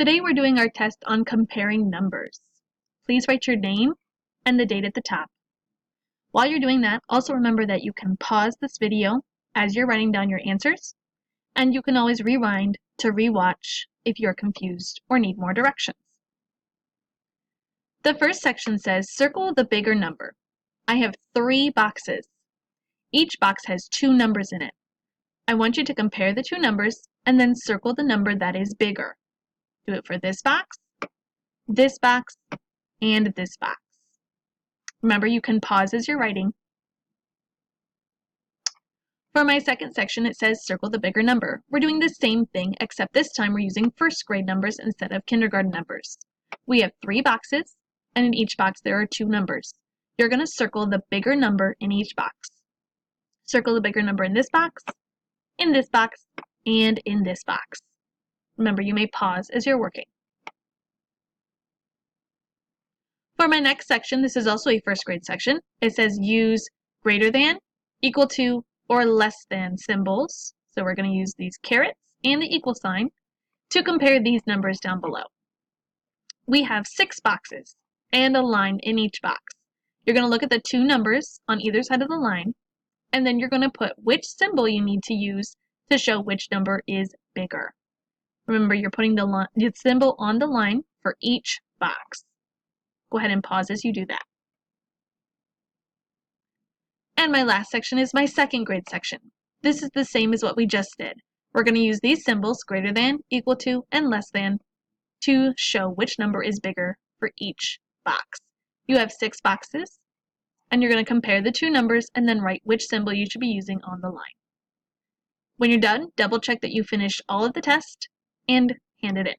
Today we're doing our test on comparing numbers. Please write your name and the date at the top. While you're doing that, also remember that you can pause this video as you're writing down your answers, and you can always rewind to rewatch if you're confused or need more directions. The first section says, circle the bigger number. I have 3 boxes. Each box has 2 numbers in it. I want you to compare the 2 numbers and then circle the number that is bigger. Do it for this box, and this box. Remember, you can pause as you're writing. For my second section, it says circle the bigger number. We're doing the same thing, except this time we're using first grade numbers instead of kindergarten numbers. We have 3 boxes, and in each box there are 2 numbers. You're going to circle the bigger number in each box. Circle the bigger number in this box, and in this box. Remember, you may pause as you're working. For my next section, this is also a first grade section. It says use greater than, equal to, or less than symbols. So we're going to use these carets and the equal sign to compare these numbers down below. We have 6 boxes and a line in each box. You're going to look at the 2 numbers on either side of the line, and then you're going to put which symbol you need to use to show which number is bigger. Remember, you're putting the symbol on the line for each box. Go ahead and pause as you do that. And my last section is my second grade section. This is the same as what we just did. We're going to use these symbols, greater than, equal to, and less than, to show which number is bigger for each box. You have 6 boxes, and you're going to compare the 2 numbers and then write which symbol you should be using on the line. When you're done, double check that you finished all of the test and hand it in.